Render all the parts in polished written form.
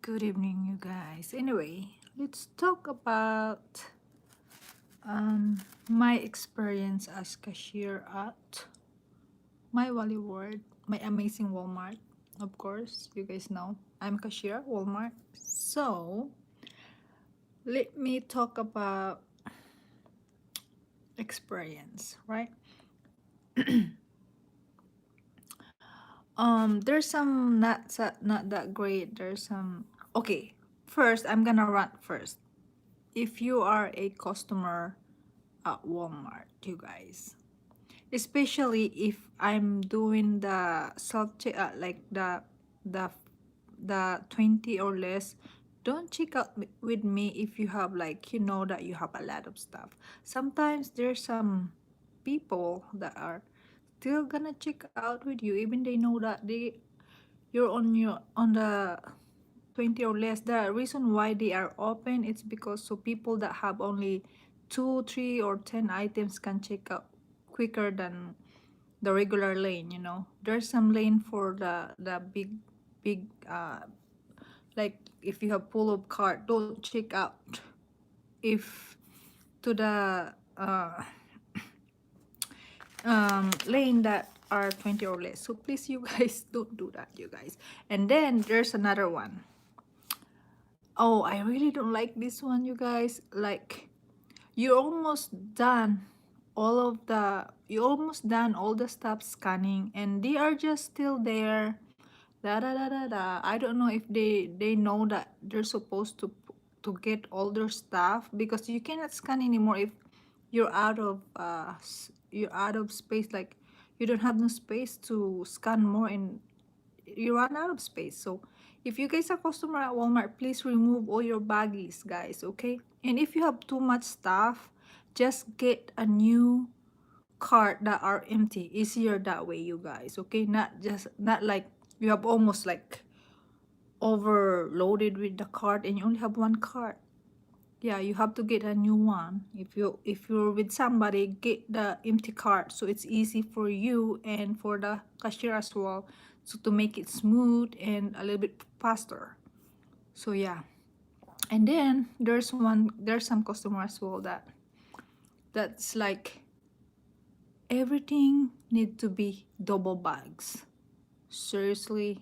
Good evening, you guys. Anyway, let's talk about my experience as cashier at my Wally World, my amazing Walmart. Of course, you guys know I'm a cashier at Walmart. So let me talk about experience, right? There's some not that great. There's some okay. First, I'm gonna run first. If you are a customer at Walmart, you guys, especially if I'm doing the self check like the the 20 or less, don't check out with me if you have like you know that you have a lot of stuff. Sometimes there's some people that are still gonna check out with you even they know that you're on the 20 or less. The reason why they are open it's because so people that have only 2 3 or 10 items can check out quicker than the regular lane. There's some lane for the big like if you have pull up cart, don't check out if to the lane that are 20 or less. So please you guys don't do that, you guys. And then there's another one. Oh, I really don't like this one, you guys. Like, you're almost done you almost done all the stuff scanning, and they are just still there. Da da da da da. I don't know if they know that they're supposed to get all their stuff because you cannot scan anymore if you're out of space. Like, you don't have no space to scan more, and you run out of space. So if you guys are customer at Walmart, please remove all your baggies, guys, okay? And if you have too much stuff, just get a new cart that are empty. Easier that way, you guys, okay? Not like you have almost like overloaded with the cart and you only have one cart. Yeah, you have to get a new one. If you're with somebody, get the empty cart so it's easy for you and for the cashier as well, so to make it smooth and a little bit faster. So yeah. And then there's some customer as well that's like everything need to be double bags. Seriously,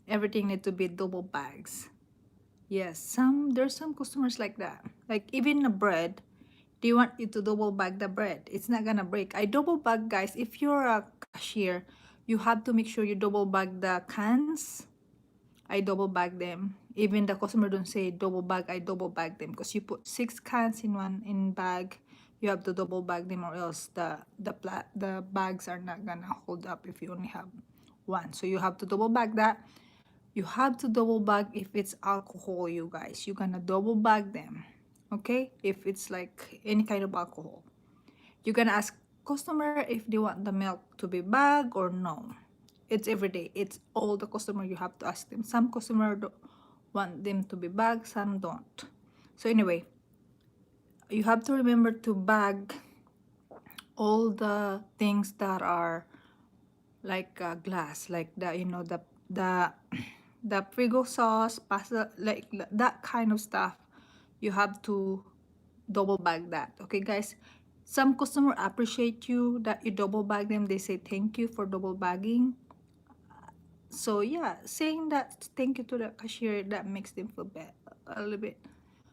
everything need to be double bags. Yes, there's some customers like that. Like even the bread, they want you to double bag the bread. It's not gonna break. I double bag, guys. If you're a cashier, you have to make sure you double bag the cans. I double bag them. Even the customer don't say double bag, I double bag them because you put 6 cans in one in bag. You have to double bag them or else the bags are not gonna hold up if you only have one. So you have to double bag that. You have to double bag if it's alcohol, you guys. You're gonna double bag them, okay? If it's like any kind of alcohol. You're gonna ask customer if they want the milk to be bagged or no. It's every day. It's all the customer you have to ask them. Some customer want them to be bagged, some don't. So anyway, you have to remember to bag all the things that are like glass, like the the Frigo sauce, pasta, like that kind of stuff. You have to double bag that, okay, guys? Some customer appreciate you that you double bag them. They say thank you for double bagging. So yeah, saying that thank you to the cashier, that makes them feel a little bit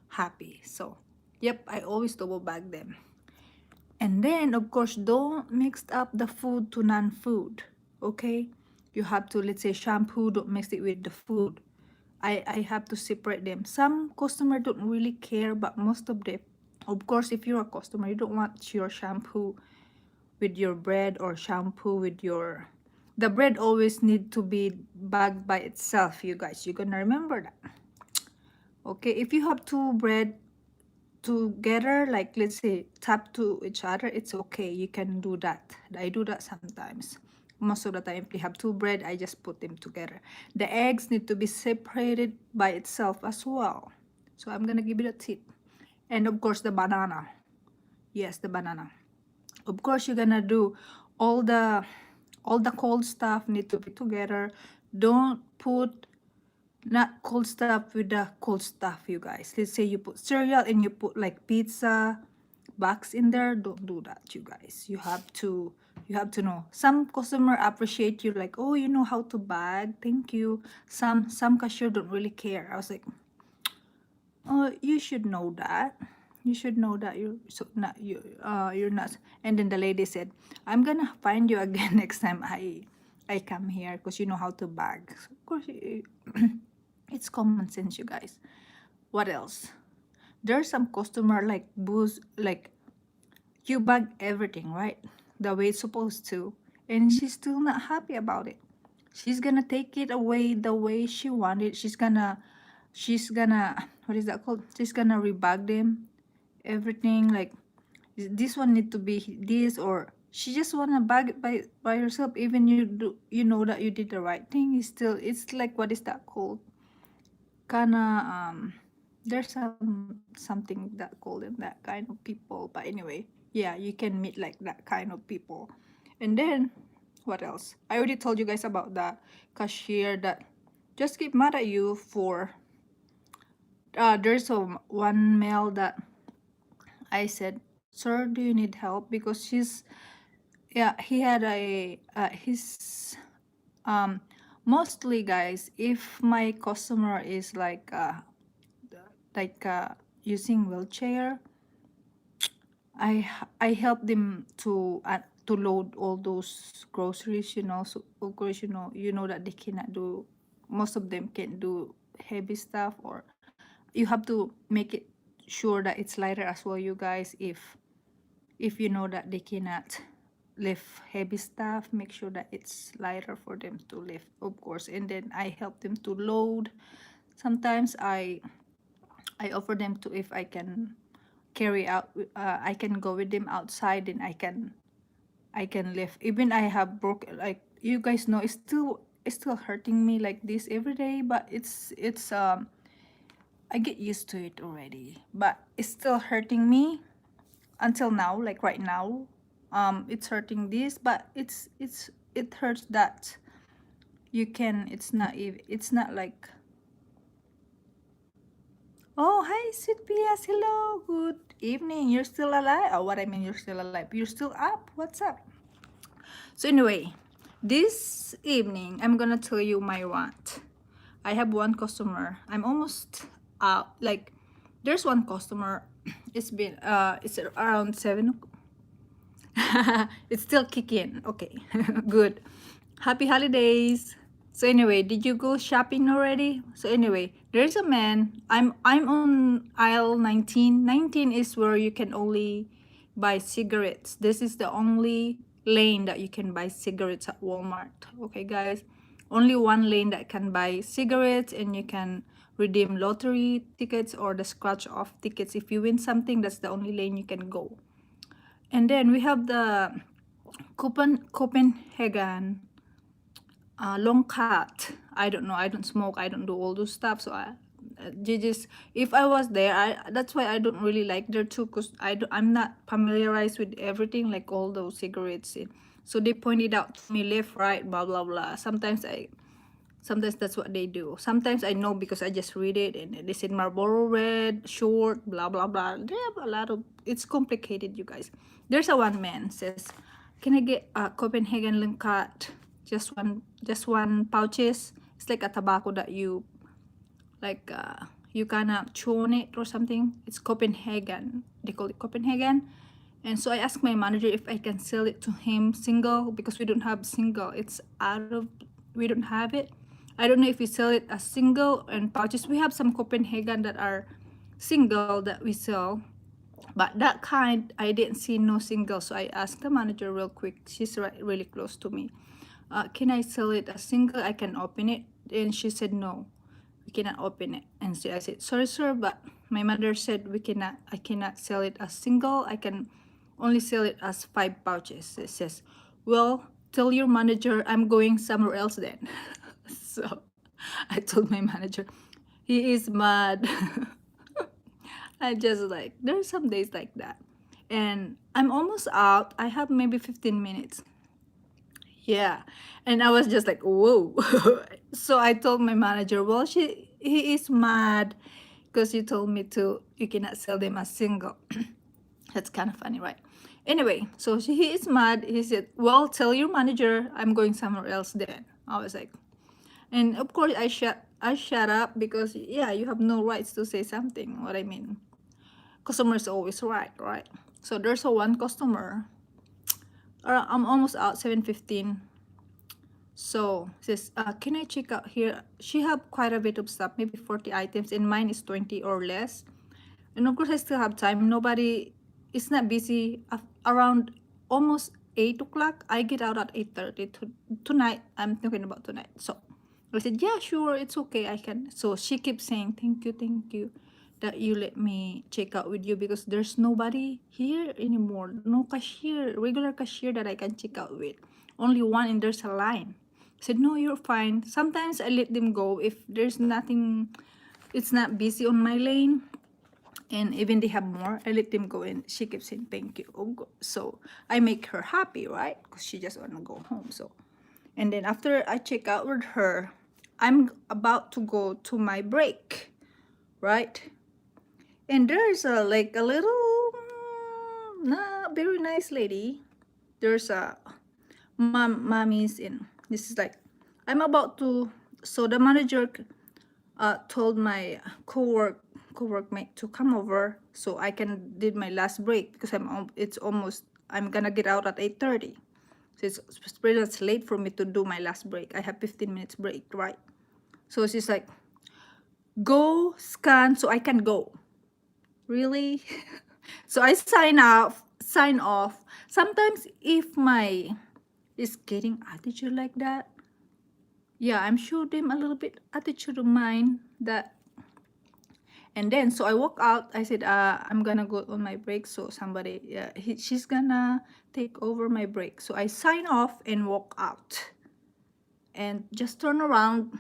happy. So yep, I always double bag them. And then, of course, don't mix up the food to non-food, okay? You have to, let's say, shampoo, don't mix it with the food. I have to separate them. Some customer don't really care, but most of them, of course, if you're a customer, you don't want your shampoo with your bread or shampoo with your... The bread always need to be bagged by itself, you guys. You're gonna remember that. Okay, if you have two bread together, like let's say tap to each other, it's okay, you can do that. I do that sometimes. Most of the time if they have two bread, I just put them together. The eggs need to be separated by itself as well, so I'm gonna give it a tip. And of course the banana. Yes, the banana. Of course you're gonna do all the cold stuff need to be together. Don't put Not cold stuff with the cold stuff, you guys. Let's say you put cereal and you put like pizza box in there. Don't do that, you guys. You have to know. Some customer appreciate you like, oh, you know how to bag. Thank you. Some cashier don't really care. I was like, oh, you should know that. You should know that you're not. And then the lady said, I'm gonna find you again next time I come here because you know how to bag. So of course, it's common sense, you guys. What else? There's some customer like booze, like you bag everything, right? The way it's supposed to. And she's still not happy about it. She's gonna take it away the way she wanted. She's gonna what is that called? She's gonna rebag them. Everything like this one need to be this, or she just wanna bag it by herself. Even you know that you did the right thing. It's like, what is that called? Kinda there's something that called them that kind of people, but anyway, yeah, you can meet like that kind of people. And then what else? I already told you guys about the cashier that just get mad at you for there's one male that I said, sir, do you need help? Because he had his um mostly, guys, if my customer is like using wheelchair, I help them to load all those groceries, so of course, that they cannot do, most of them can't do heavy stuff, or you have to make it sure that it's lighter as well, you guys. If you know that they cannot lift heavy stuff, make sure that it's lighter for them to lift, of course. And then I help them to load. Sometimes I offer them to, if I can carry out, I can go with them outside, and I can lift. Even I have broke, like, you guys know, it's still hurting me like this every day, but it's I get used to it already, but it's still hurting me until now, like right now. It's hurting this, but it hurts that you can, it's not like, oh, hi, sweet PS. Hello. Good evening. You're still alive? Oh, what I mean, you're still alive. You're still up? What's up? So, anyway, this evening, I'm gonna tell you my rant. I have one customer. I'm almost out. Like, there's one customer. It's around 7. It's still kicking. Okay, good. Happy holidays. So anyway, did you go shopping already? So anyway, there's a man. I'm on aisle 19. 19 is where you can only buy cigarettes. This is the only lane that you can buy cigarettes at Walmart. Okay, guys? Only one lane that can buy cigarettes, and you can redeem lottery tickets or the scratch off tickets. If you win something, that's the only lane you can go. And then we have the Copenhagen long cut. I don't know. I don't smoke. I don't do all those stuff. So they just, if I was there, that's why I don't really like there too, because I'm not familiarized with everything, like all those cigarettes. So they pointed out to me left, right, blah blah blah. Sometimes that's what they do. Sometimes I know because I just read it, and they said Marlboro Red, short, blah blah blah. They have a lot of. It's complicated, you guys. There's a one man says, "Can I get a Copenhagen Limcat? Just one pouches. It's like a tobacco that you like. You kinda chew on it or something. It's Copenhagen. They call it Copenhagen." And so I asked my manager if I can sell it to him single, because we don't have single. It's out of, we don't have it. I don't know if we sell it as single and pouches. We have some Copenhagen that are single that we sell, but that kind I didn't see no single. So I asked the manager real quick. She's really close to me. Can I sell it as single? I can open it. And she said no, we cannot open it. And so I said, sorry sir, but my mother said I cannot sell it as single. I can only sell it as 5 pouches. It says, well, tell your manager I'm going somewhere else then. So I told my manager, he is mad. I just like, there's some days like that. And I'm almost out. I have maybe 15 minutes. Yeah. And I was just like, whoa. So I told my manager, well, he is mad because you told me you cannot sell them as single. That's kind of funny, right? Anyway, so he is mad. He said, well, tell your manager I'm going somewhere else then. I was like, and of course I shut up because yeah, you have no rights to say something. What I mean, customer is always right, right? So there's a one customer. I'm almost out 7:15. So says, can I check out here? She have quite a bit of stuff, maybe 40 items, and mine is 20 or less. And of course, I still have time. Nobody, it's not busy. Around almost 8 o'clock, I get out at 8:30 tonight. I'm talking about tonight. So I said, yeah, sure, it's okay. I can. So she keeps saying, thank you, that you let me check out with you because there's nobody here anymore. No cashier, regular cashier that I can check out with. Only one, and there's a line. I said, no, you're fine. Sometimes I let them go if there's nothing, it's not busy on my lane, and even they have more, I let them go, and she keeps saying thank you. So I make her happy, right? Because she just want to go home. So, and then after I check out with her, I'm about to go to my break, right? And there's like a little, not very nice lady. There's a mommy's in. This is like, I'm about to. So the manager told my co-workmate to come over so I can did my last break because it's almost, I'm gonna get out at 8:30. So it's pretty much late for me to do my last break. I have 15 minutes break, right? So she's like, go scan so I can go. Really? So I sign off. Sometimes if my is getting attitude like that, yeah, I'm sure them a little bit attitude of mine that. And then so I walk out. I said, I'm gonna go on my break. So somebody, yeah, she's gonna take over my break. So I sign off and walk out, and just turn around,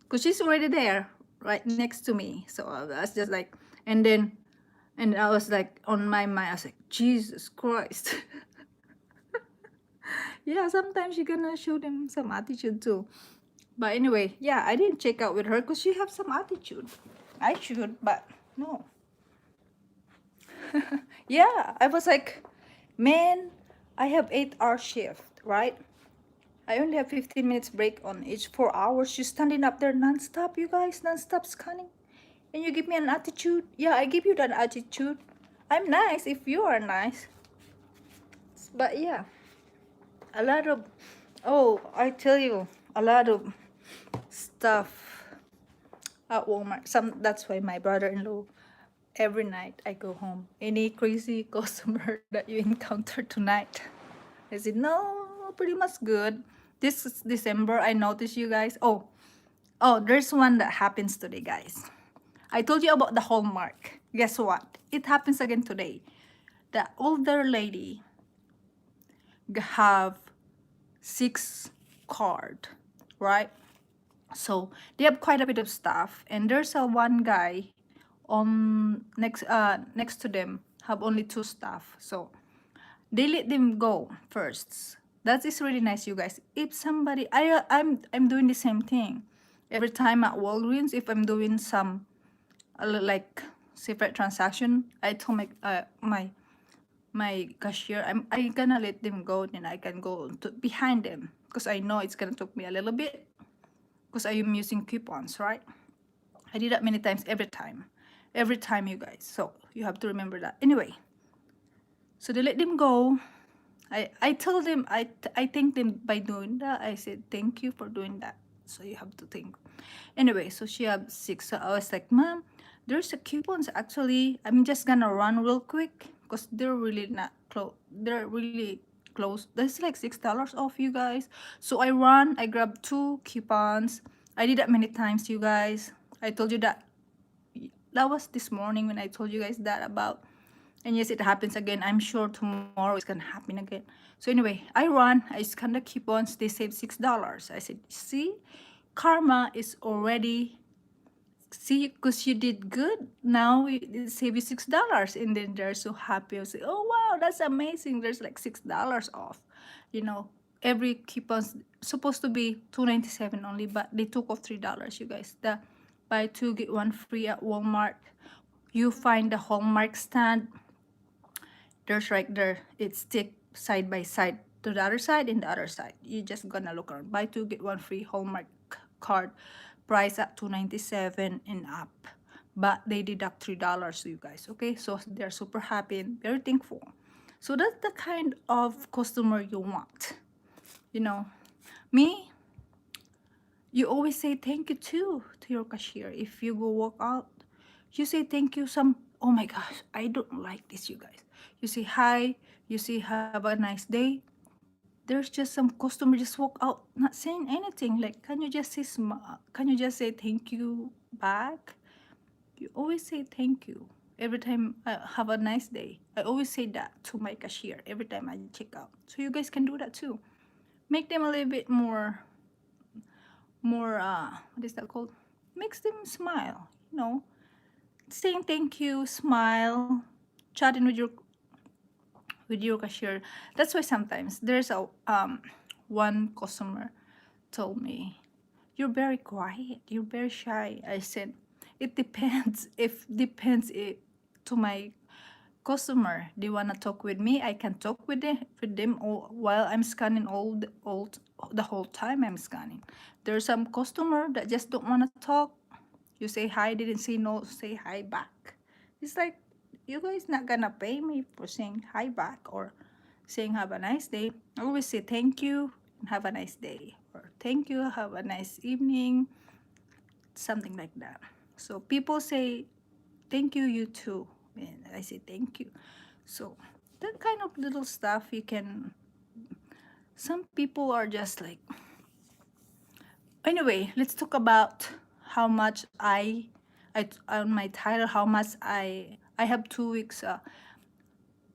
because she's already there, right next to me. So I was just like, and then, and I was like on my mind, I was like, Jesus Christ. Yeah, sometimes you're gonna show them some attitude too. But anyway, yeah, I didn't check out with her because she have some attitude. I should, but no. Yeah, I was like, man, I have 8 hour shift, right? I only have 15 minutes break on each 4 hours. She's standing up there non-stop, you guys, non-stop scanning. And you give me an attitude? Yeah, I give you that attitude. I'm nice if you are nice. But yeah, a lot of, oh, I tell you, a lot of stuff at Walmart. That's why my brother-in-law, every night I go home. Any crazy customer that you encounter tonight? I said, no, pretty much good. This is December, I noticed you guys. Oh, there's one that happens today, guys. I told you about the Hallmark. Guess what? It happens again today. The older lady have 6 card, right? So they have quite a bit of stuff, and there's a one guy on next to them have only 2 staff. So they let them go first. That is really nice, you guys. If somebody, I'm doing the same thing every time at Walgreens. If I'm doing some like separate transaction, I told my cashier, I gonna let them go, then I can go to behind them because I know it's gonna take me a little bit because I am using coupons, right? I did that many times, every time, you guys. So you have to remember that. Anyway, so they let them go. I told them, I thanked them by doing that. I said, thank you for doing that. So you have to think. Anyway, so she had 6. So I was like, ma'am, there's a coupons actually. I'm just gonna run real quick because they're really not close. They're really close. There's like $6 off, you guys. So I grabbed 2 coupons. I did that many times, you guys. I told you that. That was this morning when I told you guys that about. And yes, it happens again. I'm sure tomorrow it's gonna happen again. So anyway, I scanned the coupons. They saved $6. I said, see, karma is already, see, because you did good. Now it saved you $6, and then they're so happy. I say, oh wow, that's amazing. There's like $6 off, you know. every coupon's supposed to be $2.97 only, but they took off $3, you guys. The buy two get one free at Walmart. You find the Hallmark stand. There's right there. It's stick side by side to the other side and the other side. You just gonna look around. Buy two get one free Hallmark card. Price at $2.97 and up. But they deduct $3, you guys. Okay, so they're super happy and very thankful. So that's the kind of customer you want. You know, me, you always say thank you too to your cashier. If you go walk out, you say thank you. Oh my gosh, I don't like this, you guys. You say hi, you say have a nice day. There's just some customer just walk out not saying anything. Like, can you just say can you just say thank you back? You always say thank you every time. Have a nice day. I always say that to my cashier every time I check out. So you guys can do that too. Make them a little bit more what is that called, makes them smile, saying thank you, smile, chatting with your cashier. That's why sometimes there's a one customer told me, you're very quiet, you're very shy. I said, it depends. If depends it to my customer, they want to talk with me, I can talk with them all, while I'm scanning the whole time I'm scanning. There's some customer that just don't want to talk. You say hi, didn't say no, say hi back. It's like, you guys not gonna pay me for saying hi back or saying have a nice day. I always say thank you and have a nice day, or thank you, have a nice evening, something like that. So people say thank you, you too, and I say thank you. So that kind of little stuff you can. Some people are just like. Anyway, let's talk about how much I on my title. How much I have 2 weeks.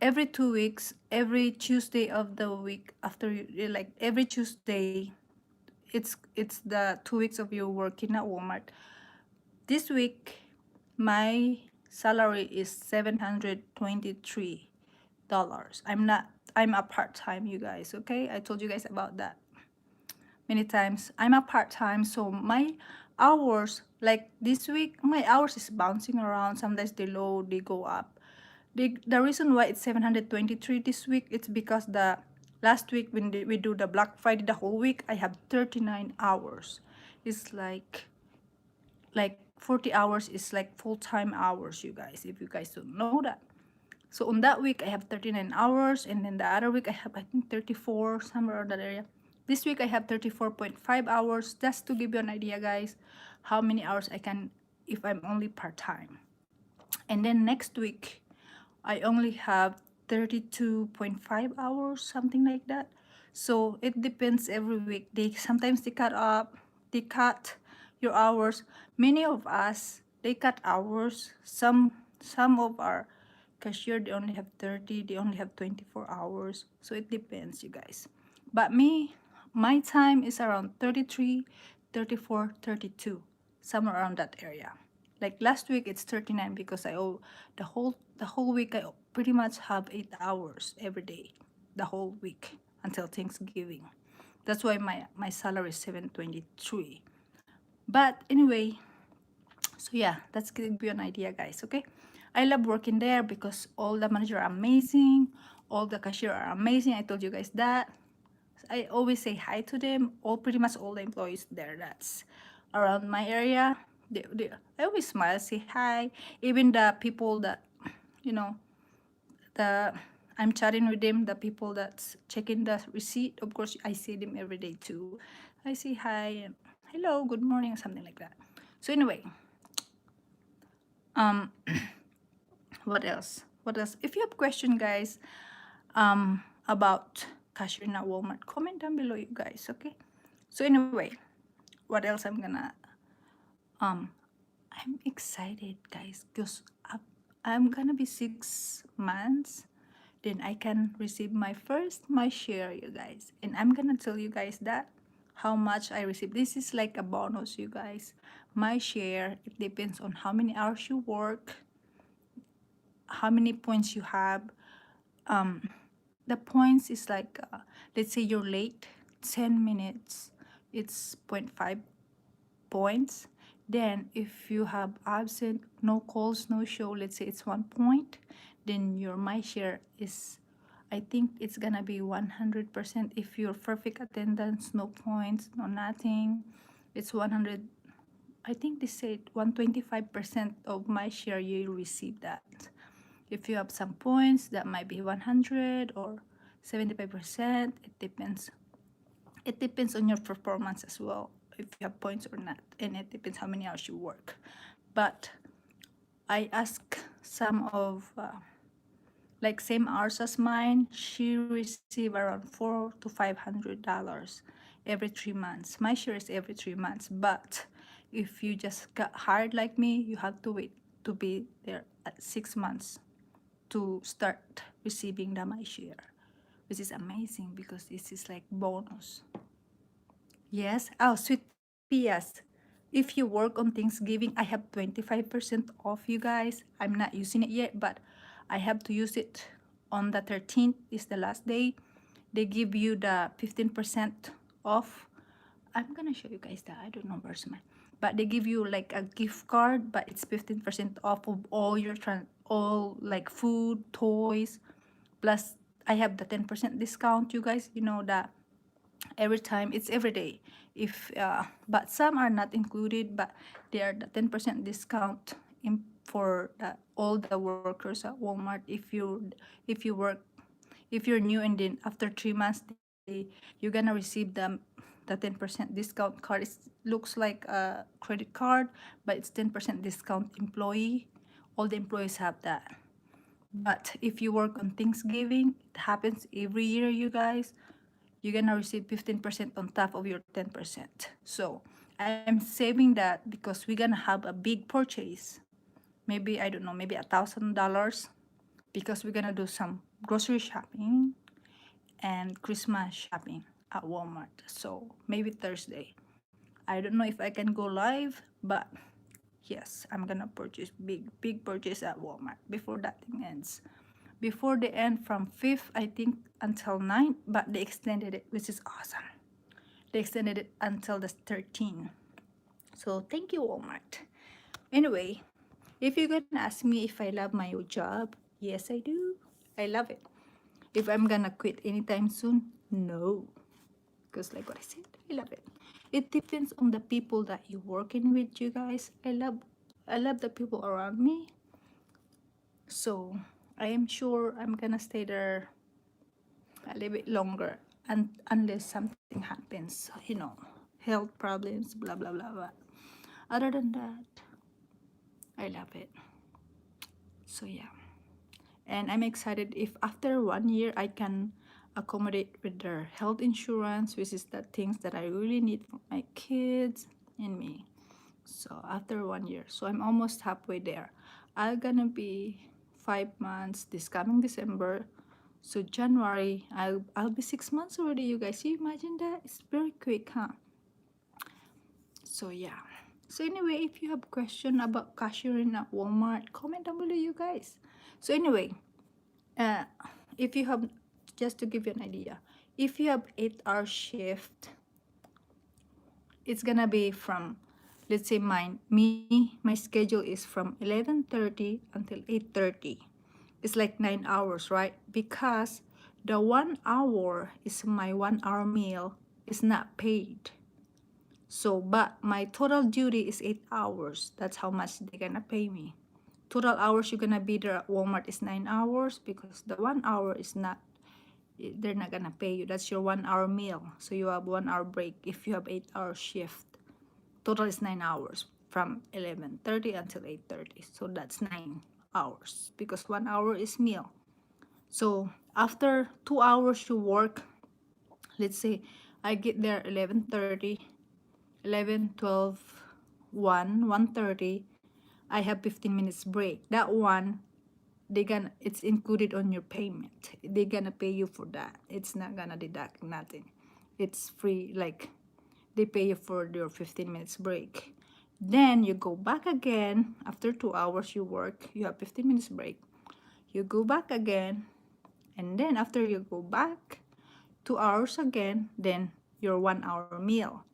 Every 2 weeks, every Tuesday of the week after like every Tuesday, it's the 2 weeks of you working at Walmart. This week, my salary is $723. I'm a part-time, you guys, okay? I told you guys about that many times. I'm a part-time, so my hours, like this week, my hours is bouncing around. Sometimes they low, they go up. The reason why it's 723 this week, it's because the last week when we do the Black Friday, the whole week, I have 39 hours. It's like 40 hours is like full-time hours, you guys, if you guys don't know that. So on that week I have 39 hours, and then the other week I have, I think, 34, somewhere around that area. This week I have 34.5 hours. Just to give you an idea, guys, how many hours I can if I'm only part-time. And then next week I only have 32.5 hours, something like that. So it depends every week. They cut up, they cut your hours. Many of us, they cut hours. Some of our cashier, they only have 30, they only have 24 hours. So it depends, you guys. But me, my time is around 33, 34, 32, somewhere around that area. Like last week it's 39 because I owe the whole week I pretty much have 8 hours every day, the whole week until Thanksgiving. That's why my salary is 723. But anyway, so yeah, that's gonna give you an idea, guys. Okay, I love working there because all the manager are amazing, all the cashier are amazing. I told you guys that. I always say hi to them. Pretty much all the employees there that's around my area. I always smile, say hi. Even the people that, you know, the I'm chatting with them, the people that's checking the receipt. Of course, I see them every day too. I say hi, and hello, good morning, something like that. So anyway, um, what else? What else? If you have question, guys, about cashier at Walmart, comment down below, you guys. Okay. So anyway, what else I'm gonna um I'm excited, guys, because I'm gonna be 6 months, then I can receive my share, you guys, and I'm gonna tell you guys that how much I receive. This is like a bonus, you guys. My share, it depends on how many hours you work, how many points you have. um the points is like, let's say you're late, 10 minutes, it's 0.5 points. Then if you have absent, no calls, no show, let's say it's 1 point, then your my share is, I think it's gonna be 100%. If your perfect attendance, no points, no nothing, it's 100. I think they said 125% of my share you receive that. If you have some points, that might be 100 or 75%. It depends on your performance as well, if you have points or not, and it depends how many hours you work. But I ask some of like same hours as mine, she receive around $400 to $500 every 3 months. My share is every 3 months, but if you just got hired like me, you have to wait to be there at 6 months to start receiving the my share, which is amazing because this is like bonus. Yes. Oh, sweet PS. If you work on Thanksgiving, I have 25% off, you guys. I'm not using it yet, but I have to use it on the 13th is the last day. They give you the 15% off. I'm gonna show you guys that. I don't know where's mine. But they give you like a gift card, but it's 15% off of all your all like food, toys. Plus I have the 10% discount, you guys. You know that every time it's every day, if but some are not included, but they are the 10% discount for all the workers at Walmart. If you work, if you're new, and then after 3 months you're gonna receive the 10% discount card. It looks like a credit card, but it's 10% discount employee. All the employees have that. But if you work on Thanksgiving, it happens every year, you guys. You're gonna receive 15% on top of your 10%. So I'm saving that because we're gonna have a big purchase. Maybe, I don't know, maybe $1,000, because we're gonna do some grocery shopping and Christmas shopping at Walmart. So maybe Thursday. I don't know if I can go live, but yes, I'm gonna purchase big purchase at Walmart before that thing ends. Before the end from 5th, I think, until 9th, but they extended it, which is awesome. They extended it until the 13th. So thank you, Walmart. Anyway, if you're gonna ask me if I love my job, yes, I do. I love it. If I'm gonna quit anytime soon, no. Because like what I said, I love it. It depends on the people that you're working with, you guys. I love the people around me. So I am sure I'm gonna stay there a little bit longer, and unless something happens, health problems, blah blah blah blah. Other than that, I love it. So yeah, and I'm excited if after 1 year I can accommodate with their health insurance, which is the things that I really need for my kids and me. So after 1 year, so I'm almost halfway there. I'm gonna be 5 months this coming December. So January, I'll be 6 months already, you guys. You imagine that? It's very quick, huh? So yeah. So anyway, if you have question about cashiering at Walmart, comment down below, you guys. So anyway, uh, if you have, just to give you an idea, if you have 8 hour shift, it's gonna be from, let's say my schedule is from 11:30 until 8:30. It's like 9 hours, right? Because the 1 hour is my 1 hour meal is not paid. So but my total duty is 8 hours. That's how much they're gonna pay me. Total hours you're gonna be there at Walmart is 9 hours, because the 1 hour is not, they're not gonna pay you. That's your 1 hour meal. So you have 1 hour break if you have 8 hour shift. Total is 9 hours from 11:30 until 8:30. So that's 9 hours because 1 hour is meal. So after 2 hours you work, let's say I get there 11:30, 11, 12, 1, 1:30. I have 15 minutes break. That one, it's included on your payment. They're gonna pay you for that. It's not gonna deduct nothing. It's free, like they pay you for your 15 minutes break. Then you go back again. After 2 hours you work, you have 15 minutes break. You go back again, and then after you go back 2 hours again, then your 1 hour meal,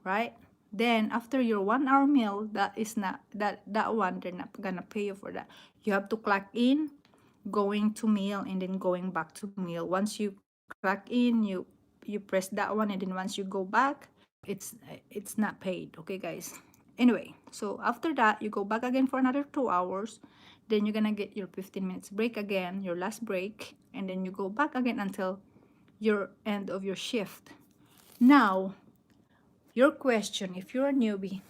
right? Then after your 1 hour meal, that is not that one, they're not gonna pay you for that. You have to clock in, going to meal, and then going back to meal. Once you clock in, you press that one, and then once you go back, it's not paid. Okay, guys. Anyway, so after that, you go back again for another 2 hours. Then you're gonna get your 15 minutes break again, your last break, and then you go back again until your end of your shift. Now, your question, if you're a newbie,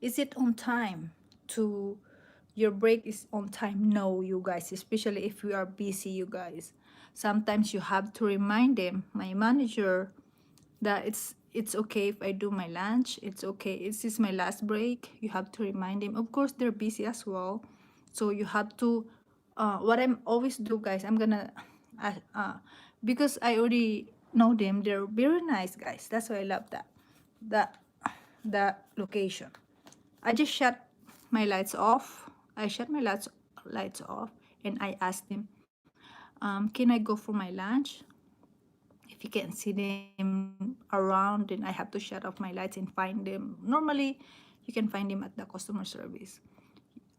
is it on time to your break is on time? No, you guys, especially if you are busy, you guys. Sometimes you have to remind them, my manager, that it's okay if I do my lunch. It's okay. This is my last break. You have to remind them. Of course, they're busy as well. So you have to what I'm always do, guys, I'm gonna uh, uh, because I already know them, they're very nice guys. That's why I love that that location. I just shut my lights off. I shut my lights off, and I asked them, can I go for my lunch? If you can't see them around, then I have to shut off my lights and find them. Normally, you can find them at the customer service.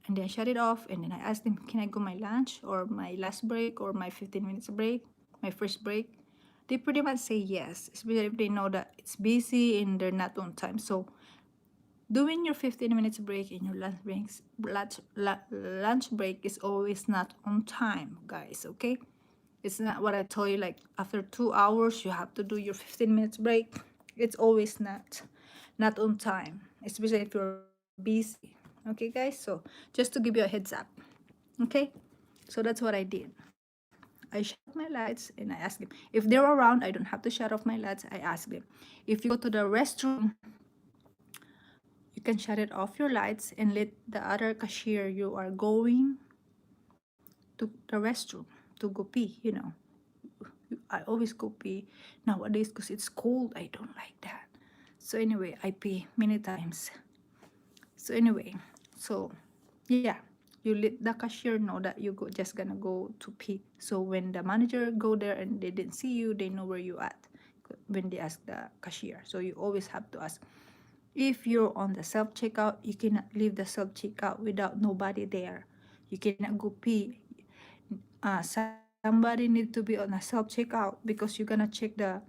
And then I shut it off, and then I asked them, can I go my lunch or my last break or my 15 minutes break, my first break? They pretty much say yes, especially if they know that it's busy and they're not on time. So doing your 15 minutes break and your lunch break is always not on time, guys, okay? It's not what I told you, like after 2 hours you have to do your 15 minutes break. It's always not on time, especially if you're busy. Okay, guys, so just to give you a heads up. Okay, so that's what I did. I shut off my lights and I asked them if they're around. I don't have to shut off my lights. I asked them, if you go to the restroom, you can shut it off your lights and let the other cashier you are going to the restroom to go pee, I always go pee nowadays because it's cold. I don't like that. So anyway, I pee many times. So anyway, so yeah, you let the cashier know that you just gonna go to pee. So when the manager go there and they didn't see you, they know where you at when they ask the cashier. So you always have to ask. If you're on the self checkout, you cannot leave the self checkout without nobody there. You cannot go pee. Somebody need to be on a self checkout because you're gonna check the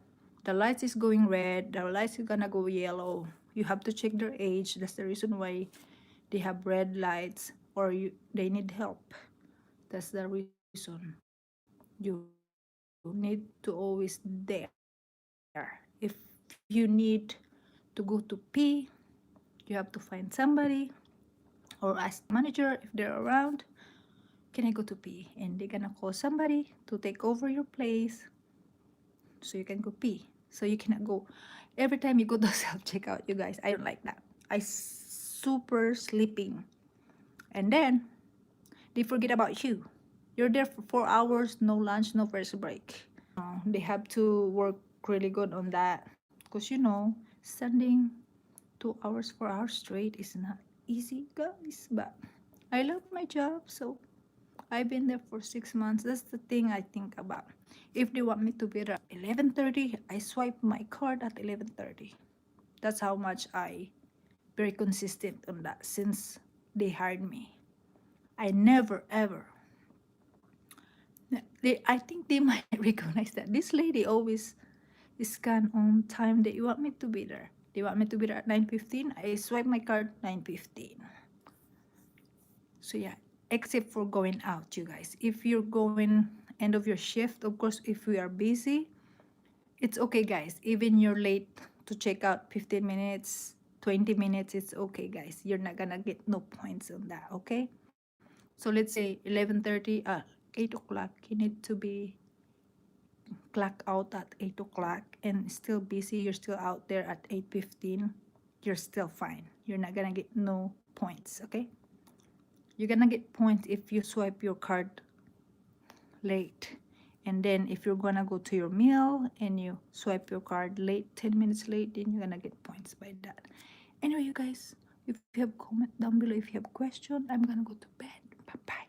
lights is going red, the lights is gonna go yellow. You have to check their age. That's the reason why they have red lights, or they need help. That's the reason. You need to always there. If you need to go to pee, you have to find somebody or ask the manager if they're around, can I go to pee? And they're gonna call somebody to take over your place so you can go pee. So you cannot go every time you go to self checkout, you guys. I don't like that. I super sleeping. And then they forget about you. You're there for 4 hours, no lunch, no first break. They have to work really good on that because standing 2 hours, 4 hours straight is not easy, guys. But I love my job, so I've been there for 6 months. That's the thing I think about. If they want me to be there at 11:30, I swipe my card at 11:30. That's how much I very consistent on that since they hired me. I never ever. I think they might recognize that this lady always scan on time that you want me to be there. They want me to be there at 9:15. I swipe my card 9:15. So yeah, except for going out, you guys. If you're going end of your shift, of course, if we are busy, it's okay, guys. Even you're late to check out 15 minutes, 20 minutes, it's okay, guys. You're not gonna get no points on that, okay? So let's say 11:30, 8 o'clock, you need to be clock out at 8 o'clock and still busy, you're still out there at 8:15, you're still fine. You're not gonna get no points, okay? You're gonna get points if you swipe your card late. And then if you're gonna go to your meal and you swipe your card late, 10 minutes late, then you're gonna get points by that. Anyway, you guys, if you have comment down below, if you have question, I'm gonna go to bed. Bye bye.